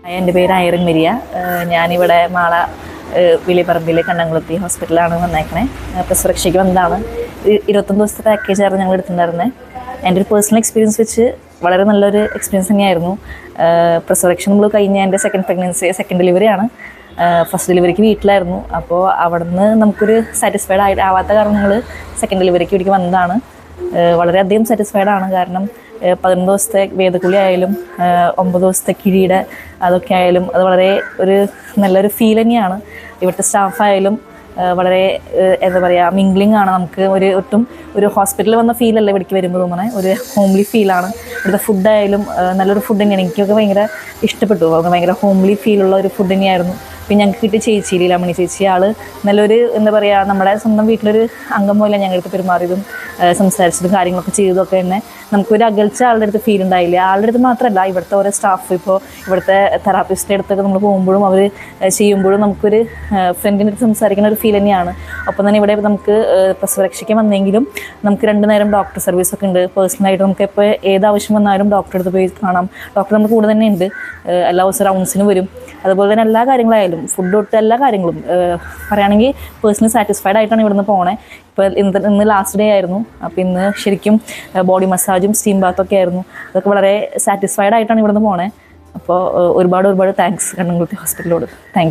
എൻ്റെ പേര് Irene Maria. ഞാനിവിടെ മാള വിളിപ്പറമ്പിലെ കണ്ണംകുളത്തി ഹോസ്പിറ്റലാണ് വന്നേക്കണേ. പ്രസവരക്ഷയ്ക്ക് വന്നതാണ്. 21 ദിവസത്തെ പാക്കേജായിരുന്നു ഞങ്ങൾ എടുത്തിട്ടുണ്ടായിരുന്നത്. എൻ്റെ ഒരു പേഴ്സണൽ എക്സ്പീരിയൻസ് വെച്ച് വളരെ നല്ലൊരു എക്സ്പീരിയൻസ് തന്നെയായിരുന്നു. പ്രസവരക്ഷ നമ്മൾ കഴിഞ്ഞ എൻ്റെ സെക്കൻഡ് ഡെലിവറിയാണ്. ഫസ്റ്റ് ഡെലിവറിക്ക് വീട്ടിലായിരുന്നു. അപ്പോൾ അവിടെ നിന്ന് നമുക്കൊരു സാറ്റിസ്ഫൈഡ് ആവാത്ത കാരണം ഞങ്ങൾ സെക്കൻഡ് ഡെലിവറിക്ക് ഇവിടേക്ക് വന്നതാണ്. വളരെയധികം സാറ്റിസ്ഫൈഡ് ആണ്. കാരണം 11 ദിവസത്തെ വേദക്കുളി ആയാലും 9 ദിവസത്തെ കിഴിയുടെ അതൊക്കെ ആയാലും അത് വളരെ നല്ലൊരു ഫീൽ തന്നെയാണ്. ഇവിടുത്തെ സ്റ്റാഫായാലും വളരെ എന്താ പറയുക, മിംഗ്ലിംഗ് ആണ്. നമുക്ക് ഒട്ടും ഒരു ഹോസ്പിറ്റലിൽ വന്ന ഫീലല്ല ഇവിടേക്ക് വരുമ്പോൾ തോന്നണേ. ഒരു ഹോംലി ഫീലാണ്. ഇവിടുത്തെ ഫുഡായാലും നല്ലൊരു ഫുഡ് തന്നെയാണ്. എനിക്കൊക്കെ ഭയങ്കര ഇഷ്ടപ്പെട്ടു. ഭയങ്കര ഹോംലി ഫീലുള്ള ഒരു ഫുഡ് തന്നെയായിരുന്നു. പിന്നെ ഞങ്ങൾക്ക് കിട്ടിയ ചേച്ചി ലീലാമണി ചേച്ചി, നല്ലൊരു എന്താ പറയുക, നമ്മുടെ സ്വന്തം വീട്ടിലൊരു അംഗം പോലെ ഞങ്ങൾക്ക് പെരുമാറിയതും സംസാരിച്ചതും കാര്യങ്ങളൊക്കെ ചെയ്തതൊക്കെ തന്നെ നമുക്കൊരു അകൽച്ച ആളുടെ അടുത്ത് ഫീൽ ഉണ്ടായില്ല. ആളുടെ അടുത്ത് മാത്രമല്ല, ഇവിടുത്തെ ഓരോ സ്റ്റാഫ്, ഇപ്പോൾ ഇവിടുത്തെ തെറാപ്പിസ്റ്റിൻ്റെ അടുത്തൊക്കെ നമ്മൾ പോകുമ്പോഴും അവർ ചെയ്യുമ്പോഴും നമുക്കൊരു ഫ്രണ്ടിൻ്റെ അടുത്ത് സംസാരിക്കുന്ന ഒരു ഫീൽ തന്നെയാണ്. ഒപ്പം തന്നെ ഇവിടെ നമുക്ക് പ്രസവരക്ഷയ്ക്ക് വന്നെങ്കിലും നമുക്ക് 2 നേരം ഡോക്ടർ സർവീസൊക്കെ ഉണ്ട്. പേഴ്സണലായിട്ട് നമുക്ക് ഇപ്പോൾ ഏതാവശ്യം വന്നാലും ഡോക്ടറെ അടുത്ത് പോയി കാണാം. ഡോക്ടർ നമ്മുടെ കൂടെ തന്നെ ഉണ്ട്. എല്ലാ ദിവസവും റൗണ്ട്സിന് വരും. അതുപോലെ തന്നെ എല്ലാ കാര്യങ്ങളായാലും ഫുഡ് തൊട്ട് എല്ലാ കാര്യങ്ങളും പറയുകയാണെങ്കിൽ പേഴ്സണലി സാറ്റിസ്ഫൈഡ് ആയിട്ടാണ് ഇവിടുന്ന് പോണേ. ഇപ്പോൾ ഇന്ന് ലാസ്റ്റ് ഡേ ആയിരുന്നു. അപ്പോൾ ഇന്ന് ശരിക്കും ബോഡി മസാജും സ്റ്റീം ബാത്തൊക്കെ ആയിരുന്നു. അതൊക്കെ വളരെ സാറ്റിസ്ഫൈഡ് ആയിട്ടാണ് ഇവിടുന്ന് പോണേ. അപ്പോൾ ഒരുപാട് താങ്ക്സ് കണ്ണംകുളത്തി ഹോസ്പിറ്റലിനോട്. Thank U.